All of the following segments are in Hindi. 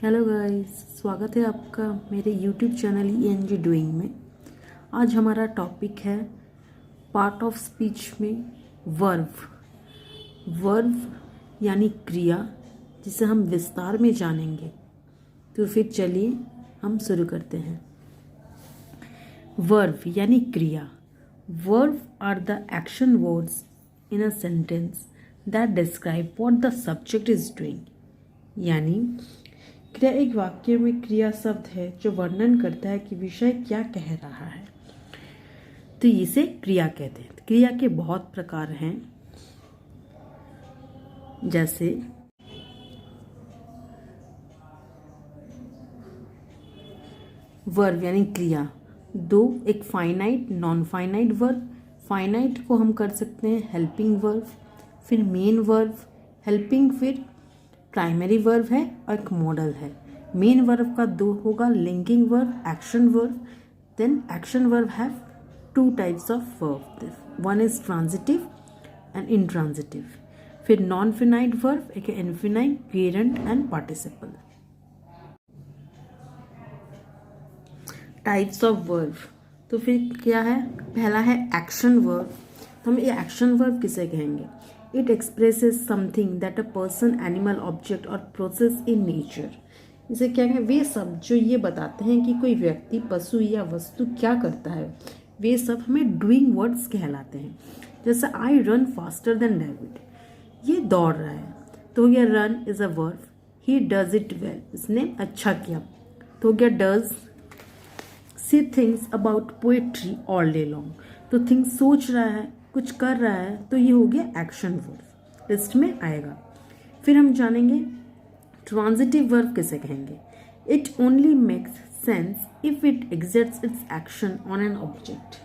हेलो गाइस, स्वागत है आपका मेरे यूट्यूब चैनल ENG डूइंग में। आज हमारा टॉपिक है पार्ट ऑफ स्पीच में वर्ब यानी क्रिया, जिसे हम विस्तार में जानेंगे। तो फिर चलिए हम शुरू करते हैं। वर्ब यानी क्रिया। Verb are the action words in a sentence that describe what the subject is doing. यानी क्रिया एक वाक्य में क्रिया शब्द है जो वर्णन करता है कि विषय क्या कह रहा है, तो इसे क्रिया कहते हैं। क्रिया के बहुत प्रकार हैं, जैसे वर्ब यानी क्रिया दो, एक finite non finite verb. Finite को हम कर सकते हैं हेल्पिंग वर्ब, फिर मेन वर्ब, हेल्पिंग फिर प्राइमरी वर्ब है और एक मॉडल है। मेन वर्ब का दो होगा, linking verb, action verb. Then action verb have two types of verb, one is transitive and intransitive. फिर नॉन फिनाइट वर्ब, एक infinite, parent and participle. Types of verb, तो फिर क्या है, पहला है एक्शन वर्ब। तो हम ये एक्शन वर्ब किसे कहेंगे? It expresses something that a person, animal, object और प्रोसेस इन नेचर। इसे क्या कहें? वे सब जो ये बताते हैं कि कोई व्यक्ति, पशु या वस्तु क्या करता है, वे सब हमें डूइंग वर्ड्स कहलाते हैं। जैसे I run faster than David, ये दौड़ रहा है, तो हो गया run is a verb. He does it well, इसने अच्छा किया, तो हो गया does. See things about poetry all day long, तो थिंग्स सोच रहा है, कुछ कर रहा है, तो ये हो गया एक्शन वर्ब, लिस्ट में आएगा। फिर हम जानेंगे ट्रांजिटिव वर्ब किसे कहेंगे। It only makes sense if it exerts it's action on an object.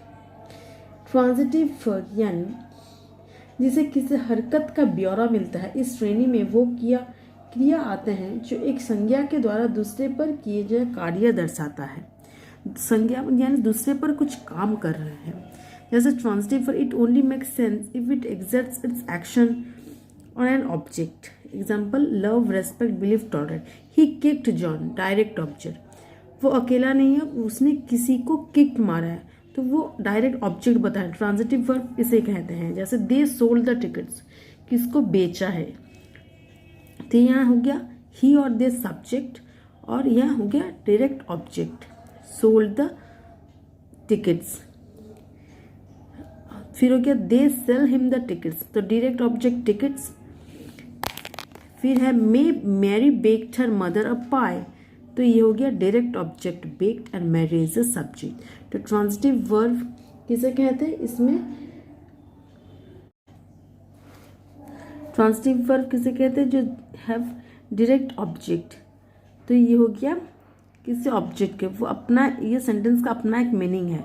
Transitive verb यानी जिसे किसी हरकत का ब्यौरा मिलता है, इस श्रेणी में वो क्रिया आते हैं जो एक संज्ञा के द्वारा दूसरे पर किए गए कार्य दर्शाता है। संज्ञा यानी दूसरे पर कुछ काम कर रहे हैं। जैसे transitive verb, it only makes sense if it exerts it's action on an object. Example love, respect, believe, tolerate. He kicked John, direct object. वो अकेला नहीं है, उसने किसी को किक मारा है, तो वो डायरेक्ट ऑब्जेक्ट बताया। ट्रांजिटिव वर्ब इसे कहते हैं। जैसे दे सोल्ड द टिकट्स, किसको बेचा है, तो यहाँ हो गया ही और दे सब्जेक्ट, और यहाँ हो गया direct object sold the tickets. फिर हो गया they sell him the tickets, तो डायरेक्ट ऑब्जेक्ट टिकट्स। फिर है Mary baked her mother a pie, तो ये हो गया direct object baked and Mary is a subject. तो ट्रांजिटिव वर्ब किसे कहते हैं? इसमें ट्रांजिटिव वर्ब किसे कहते हैं? जो हैव डायरेक्ट ऑब्जेक्ट, तो ये हो गया किसी ऑब्जेक्ट के, वो अपना, ये सेंटेंस का अपना एक मीनिंग है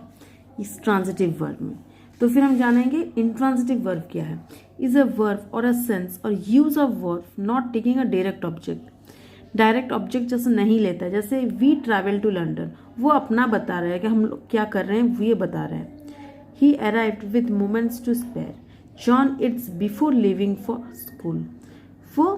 इस ट्रांजिटिव वर्ब में। तो फिर हम जानेंगे इंट्रांजिटिव वर्ब क्या है। इज अ वर्ब और अ सेंस और use of verb not taking a direct object. Direct object जैसे नहीं लेता है, जैसे वी ट्रैवल टू लंडन, वो अपना बता रहा है कि हम लोग क्या कर रहे हैं, वो ये बता रहे हैं। He arrived with moments to spare, John it's before living for school. वो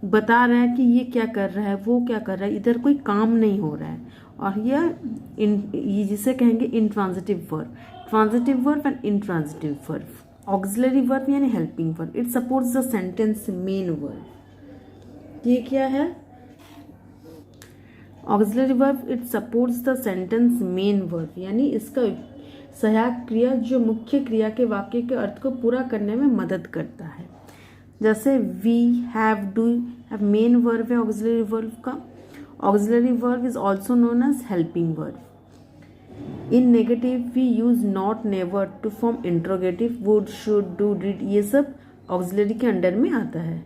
बता रहा है कि ये क्या कर रहा है, वो क्या कर रहा है, इधर कोई काम नहीं हो रहा है, और ये जिसे कहेंगे intransitive verb. Transitive verb and intransitive verb. Auxiliary verb यानी helping verb, it supports the sentence main verb. ये क्या है? Auxiliary verb, it supports the sentence main verb, यानी इसका सहायक क्रिया जो मुख्य क्रिया के वाक्य के अर्थ को पूरा करने में मदद करता है। जैसे be, have, do, have main verb है ऑक्सिलरी वर्ब का। Auxiliary verb is also known as helping verb. In negative we use not, never to form interrogative, would, should, do, did, ये सब ऑक्सिलरी के अंडर में आता है।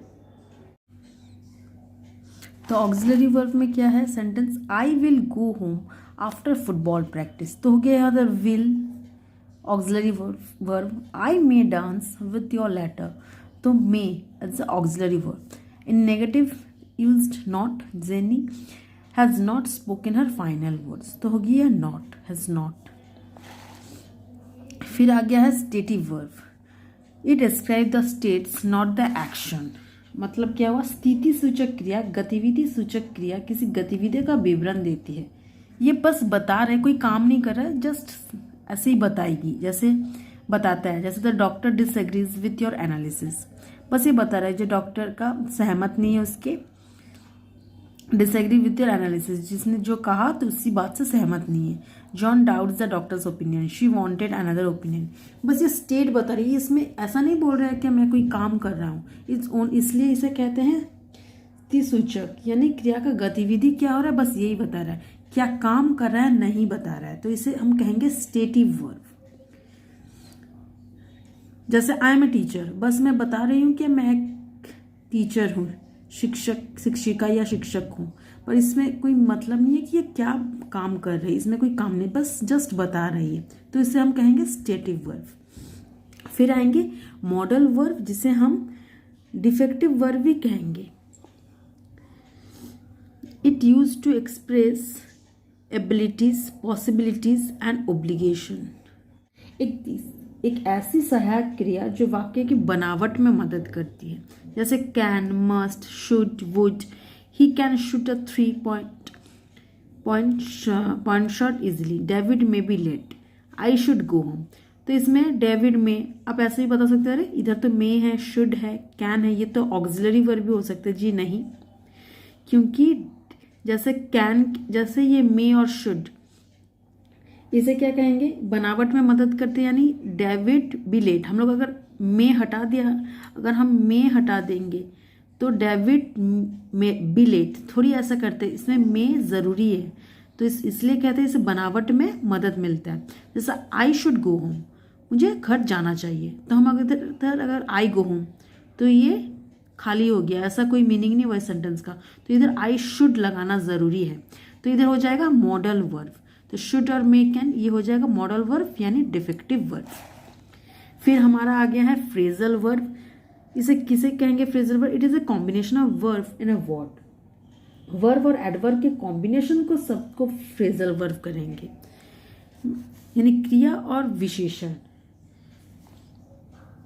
तो ऑक्सिलरी वर्ब में क्या है? Sentence I will go home after football practice, तो हो गया यहाँ पर will auxiliary verb. I may dance with your letter, तो may as auxiliary verb. In negative used not, Jenny has not spoken her final words, तो हो गया नॉट, हैज नॉट। फिर आ गया है stative verb. It describe the states not the action. मतलब क्या हुआ, स्थिति सूचक क्रिया गतिविधि सूचक क्रिया किसी गतिविधि का विवरण देती है। ये बस बता रहे, कोई काम नहीं कर रहा है, जस्ट ऐसे ही बताएगी, जैसे बताता है, जैसे the doctor disagrees with your analysis, बस ये बता रहा है जो डॉक्टर का सहमत नहीं है उसके, डिसएग्री विथ योर एनालिसिस, जिसने जो कहा तो उसी बात से सहमत नहीं है। John doubts the doctors opinion, she wanted another opinion, बस ये स्टेट बता रही है, इसमें ऐसा नहीं बोल रहा है कि मैं कोई काम कर रहा हूँ, इसलिए इसे कहते हैं स्थिति सूचक, यानी क्रिया का गतिविधि क्या हो रहा है बस यही बता रहा है, क्या काम कर रहा है नहीं बता रहा है, तो इसे हम कहेंगे स्टेटिव वर्ब। जैसे आई एम ए टीचर, बस मैं बता रही हूँ कि मैं एक टीचर हूँ, शिक्षक शिक्षिका या शिक्षक हूँ, पर इसमें कोई मतलब नहीं है कि ये क्या काम कर रही है, इसमें कोई काम नहीं, बस जस्ट बता रही है, तो इसे हम कहेंगे स्टेटिव वर्ब। फिर आएंगे मॉडल वर्ब, जिसे हम डिफेक्टिव वर्ब भी कहेंगे। It use to express abilities, possibilities and obligation, एक ऐसी सहायक क्रिया जो वाक्य की बनावट में मदद करती है, जैसे can, must, should, would, he can shoot a 3-point shot easily, David may be late, I should go home. तो इसमें डेविड में आप ऐसे ही बता सकते हैं, अरे इधर तो मे है, शुड है, कैन है, ये तो ऑक्सिलरी वर्ब भी हो सकते हैं। जी नहीं, क्योंकि जैसे कैन, जैसे ये मे और शुड, इसे क्या कहेंगे, बनावट में मदद करते हैं, यानी डेविड बी लेट, हम लोग अगर मे हटा दिया, अगर हम मे हटा देंगे तो डेविड मे बी लेट, थोड़ी ऐसा करते हैं, इसमें मे ज़रूरी है, तो इसलिए कहते हैं इसे बनावट में मदद मिलता है। जैसा आई शुड गो होम, मुझे घर जाना चाहिए, तो हम अगर आई गो होम तो ये खाली हो गया, ऐसा कोई मीनिंग नहीं हुआ इस सेंटेंस का, तो इधर आई शुड लगाना ज़रूरी है, तो इधर हो जाएगा मॉडल वर्ब। तो शुड और मे कैन, ये हो जाएगा मॉडल वर्ब यानी डिफेक्टिव वर्ब। फिर हमारा आ गया है फ्रेजल वर्ब। इसे किसे कहेंगे phrasal verb? It is a combination of verb in a word. Verb और एडवर्ब के कॉम्बिनेशन को सबको फ्रेजल वर्ब करेंगे, यानी क्रिया और विशेषण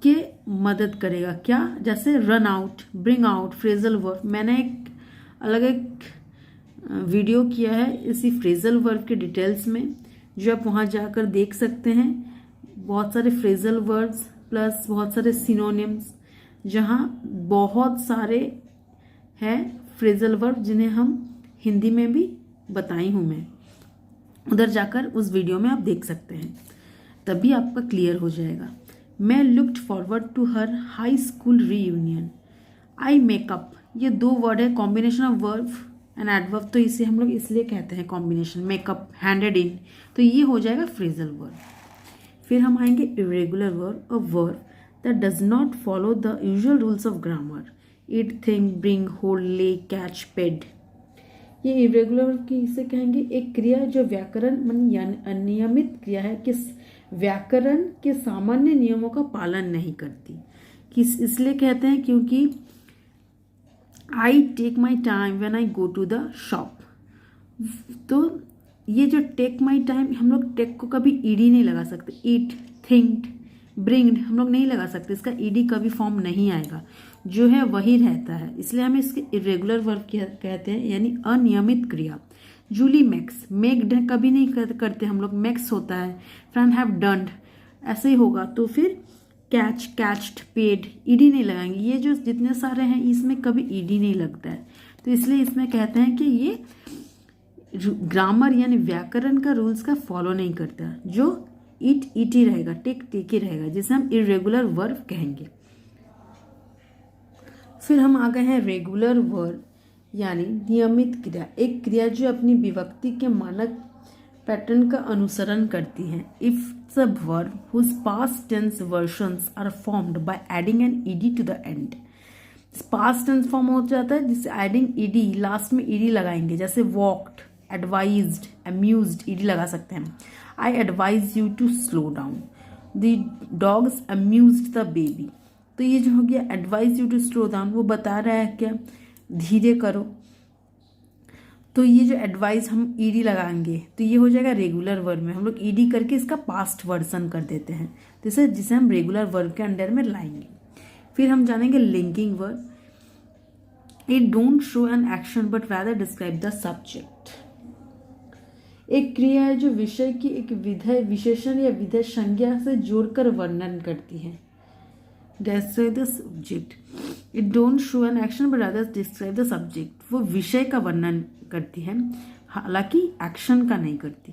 के मदद करेगा। क्या? जैसे run out, bring out, phrasal verb. मैंने एक वीडियो किया है इसी फ्रेजल वर्ब के डिटेल्स में, जो आप वहाँ जाकर देख सकते हैं। बहुत सारे फ्रेजल वर्ब्स प्लस बहुत सारे सिनोनिम्स, जहाँ बहुत सारे हैं फ्रेजल वर्ब जिन्हें हम हिंदी में भी बताई हूँ मैं। उधर जाकर उस वीडियो में आप देख सकते हैं, तभी आपका क्लियर हो जाएगा। मैं looked forward to her high school reunion. I make up, ये दो वर्ड है, combination of verb and adverb, तो इसे हम लोग इसलिए कहते हैं कॉम्बिनेशन। मेकअप, हैंडेड इन, तो ये हो जाएगा फ्रेजल वर्ब। फिर हम आएंगे irregular verb, a verb that does not follow the usual rules of grammar. Eat, think, bring, hold, ले, कैच, पेड। ये इरेगुलर वर्ब की इसे कहेंगे एक क्रिया जो व्याकरण यानी अनियमित क्रिया है, कि व्याकरण के सामान्य नियमों का पालन नहीं करती। किस इसलिए कहते हैं क्योंकि I take my time when I go to the shop. तो ये जो टेक माई टाइम, हम लोग टेक को कभी ईडी नहीं लगा सकते। ईट, थिंक, ब्रिंग हम लोग नहीं लगा सकते, इसका ईडी कभी फॉर्म नहीं आएगा, जो है वही रहता है, इसलिए हम इसके इरेगुलर वर्ब कहते हैं, यानी अनियमित क्रिया। जूली मैक्स, मेक कभी नहीं करते हम लोग, मैक्स होता है। फ्रेंड हैव डन, ऐसे ही होगा। तो फिर कैच, कैच्ड, पेड, ईडी नहीं लगाएंगे। ये जो जितने सारे हैं इसमें कभी ईडी नहीं लगता है, तो इसलिए इसमें कहते हैं कि ये ग्रामर यानी व्याकरण का रूल्स का फॉलो नहीं करता। जो ईट ईटी रहेगा, टेक टेकी रहेगा, जिसे हम इरेगुलर वर्ब कहेंगे। फिर हम आ गए हैं रेगुलर वर्ब यानी नियमित क्रिया, एक क्रिया जो अपनी विभक्ति के मानक पैटर्न का अनुसरण करती है। It's a verb whose past tense versions are formed by adding an ed to the end। Past tense form हो जाता है जिससे एडिंग ईडी, लास्ट में ईडी लगाएंगे, जैसे वॉक्ड, एडवाइज्ड, अम्यूज्ड, ईडी लगा सकते हैं। I advise you to slow down, the dogs amused the baby. तो ये जो हो गया advise you to slow down, वो बता रहा है क्या, धीरे करो। तो ये जो एडवाइस हम ईडी लगाएंगे तो ये हो जाएगा रेगुलर वर्ब में, हम लोग ईडी करके इसका पास्ट वर्जन कर देते हैं, जिसे हम रेगुलर वर्ब के अंडर में लाएंगे। फिर हम जानेंगे linking verb. It don't show an action but rather describe the subject. एक क्रिया है जो विषय की एक विधेय विशेषण या विधेय संज्ञा से जोड़कर वर्णन करती है। Describe the subject. It don't show an action but rather describe the subject. वो विषय का वर्णन करती है, हालांकि एक्शन का नहीं करती।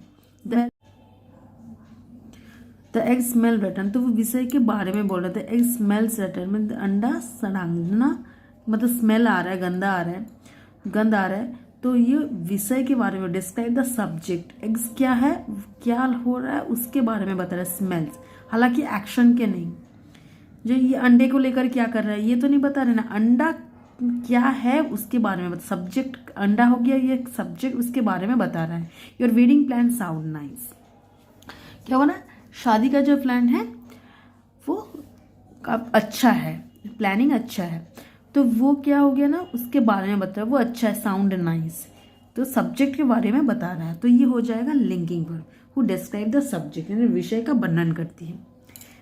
The egg smell rotten, तो वो विषय के बारे में बोल रहा था। Egg smells rotten मतलब अंडा सड़ना, मतलब स्मेल आ रहा है, गंदा आ रहा है, गंद आ रहा है। तो ये विषय के बारे में डिस्क्राइब द सब्जेक्ट। एग्स क्या है, क्या हो रहा है उसके बारे में बता रहा है, स्मेल्स, हालांकि एक्शन के नहीं। जो ये अंडे को लेकर क्या कर रहा है ये तो नहीं बता रहे ना, अंडा क्या है उसके बारे में बता, सब्जेक्ट अंडा हो गया, ये सब्जेक्ट उसके बारे में बता रहा है। Your wedding plan sound nice, क्या हुआ ना, शादी का जो प्लान है वो अच्छा है, प्लानिंग अच्छा है, तो वो क्या हो गया ना उसके बारे में बता रहा है, वो अच्छा है, साउंड नाइस, तो सब्जेक्ट के बारे में बता रहा है। तो ये हो जाएगा linking verb, who describe the subject, यानी विषय का वर्णन करती है।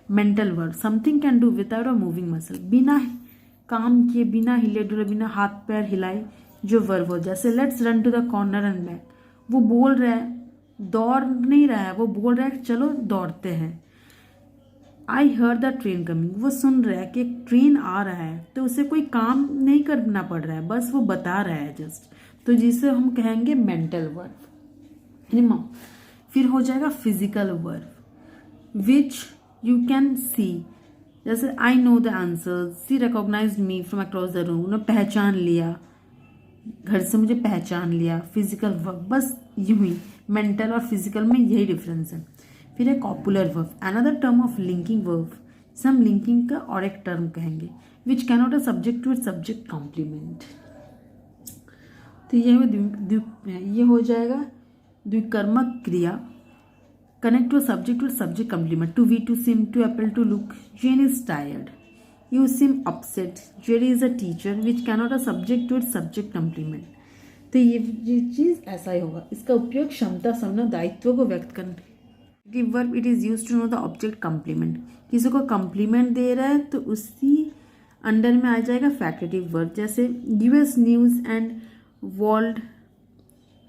Mental verb, something can do without a moving muscle, बिना काम किए, बिना हिले डुले, बिना हाथ पैर हिलाए जो वर्ब हो। जैसे let's run to the corner and back, वो बोल रहा है, दौड़ नहीं रहा है, वो बोल रहा है चलो दौड़ते हैं। आई हर द ट्रेन कमिंग, वो सुन रहा है कि एक ट्रेन आ रहा है, तो उसे कोई काम नहीं करना पड़ रहा है, बस वो बता रहा है जस्ट, तो जिसे हम कहेंगे मेंटल वर्ब। फिर हो जाएगा physical verb, which you can see, जैसे I know the answer, she recognise me from across the room, उन्होंने पहचान लिया, घर से मुझे पहचान लिया। फिजिकल वर्ब, बस यूं ही मेंटल और फिजिकल में यही डिफरेंस है। फिर है copular verb, another term of linking verb, हम लिंकिंग का और एक टर्म कहेंगे, which cannot a subject to subject complement. तो ये हो जाएगा द्विकर्मक क्रिया, connect to subject to subject complement, to be, to seem, to appear, to look, Jane is tired, you seem upset, Jerry is a teacher, which cannot a subject to subject complement. तो ये चीज ऐसा ही होगा। इसका उपयोग क्षमता, समझना, दायित्व को व्यक्त करने। Verb it is use to know the object complement, किसी को कॉम्प्लीमेंट दे रहा है तो उसी अंडर में आ जाएगा फैक्टिव वर्ब। जैसे US news and world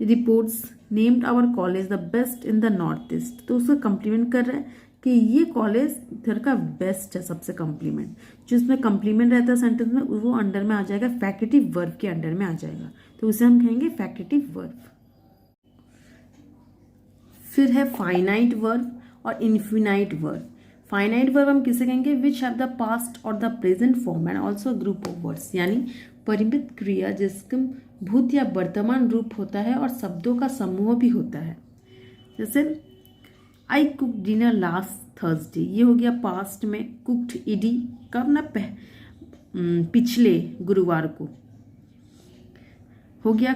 reports named our college the best in the north east, तो उसको कॉम्प्लीमेंट कर रहा है कि ये कॉलेज इधर का बेस्ट है, सबसे कॉम्प्लीमेंट। जो इसमें कॉम्प्लीमेंट रहता है सेंटेंस में, वो अंडर में आ जाएगा, फैक्टिव वर्ब के अंडर में आ जाएगा, तो उसे हम कहेंगे फैक्टिव वर्ब। फिर है फाइनाइट वर्ब और इन्फिनाइट वर्ब। फाइनाइट वर्ब हम किसे कहेंगे, विच हैव द पास्ट और the present form and also group of words, यानी परिमित क्रिया जिसका भूत या वर्तमान रूप होता है और शब्दों का समूह भी होता है। जैसे I cook dinner last Thursday, ये हो गया पास्ट में, कुक्ड ईडी कब ना, पिछले गुरुवार को हो गया।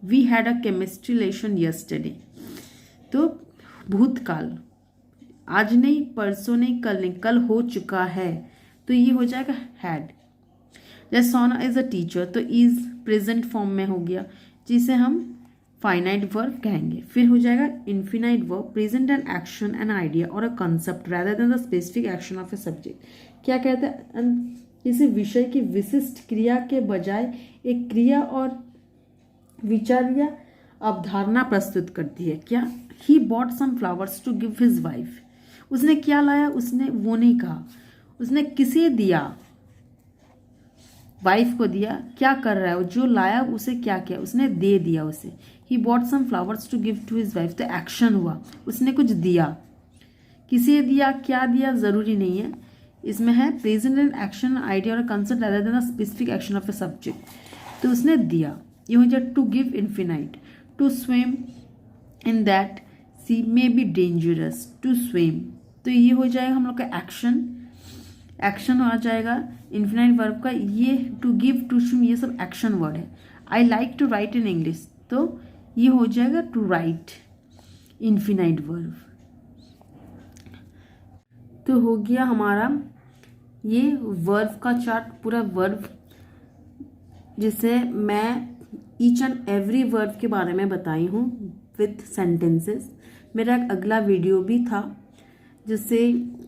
We had a chemistry lesson yesterday, तो भूतकाल, आज नहीं, परसों नहीं, कल नहीं, कल हो चुका है, तो ये हो जाएगा हैड। जैसे सोना इज अ टीचर, तो इज प्रेजेंट फॉर्म में हो गया, जिसे हम फाइनाइट वर्ब कहेंगे। फिर हो जाएगा infinite verb, present an action, an idea और a concept rather than the specific action of a subject. क्या कहते हैं, किसी विषय की विशिष्ट क्रिया के बजाय एक क्रिया और विचार या अवधारणा प्रस्तुत करती है। क्या, he bought some flowers to give his wife, उसने क्या लाया, उसने वो नहीं कहा, उसने किसे दिया, वाइफ को दिया। क्या कर रहा है, जो लाया उसे क्या किया, उसने दे दिया उसे। He bought some flowers to give to his wife, तो एक्शन हुआ, उसने कुछ दिया, किसे दिया, क्या दिया, जरूरी नहीं है। इसमें है प्रेजेंट एंड एक्शन, आइडिया और concept rather than the specific action of a subject, तो उसने दिया। ये हो जाए to give infinite, to swim in that sea may be dangerous, to swim, तो ये हो जाएगा हम लोग का एक्शन, एक्शन आ जाएगा इन्फिनाइट वर्ब का। ये टू गिव, टू स्विम, ये सब एक्शन वर्ड है। I like to write in English, तो ये हो जाएगा टू राइट, इन्फिनाइट वर्ब। तो हो गया हमारा ये वर्ब का चार्ट, पूरा वर्ब, जिसे मैं ईच एंड एवरी वर्ब के बारे में बताई हूँ विथ सेंटेंसेस। मेरा एक अगला वीडियो भी था जिससे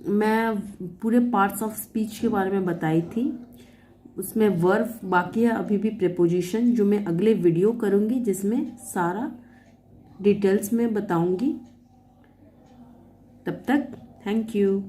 मैं पूरे पार्ट्स ऑफ स्पीच के बारे में बताई थी, उसमें वर्ब बाकी है अभी भी प्रेपोजिशन, जो मैं अगले वीडियो करूँगी जिसमें सारा डिटेल्स में बताऊँगी। तब तक थैंक यू।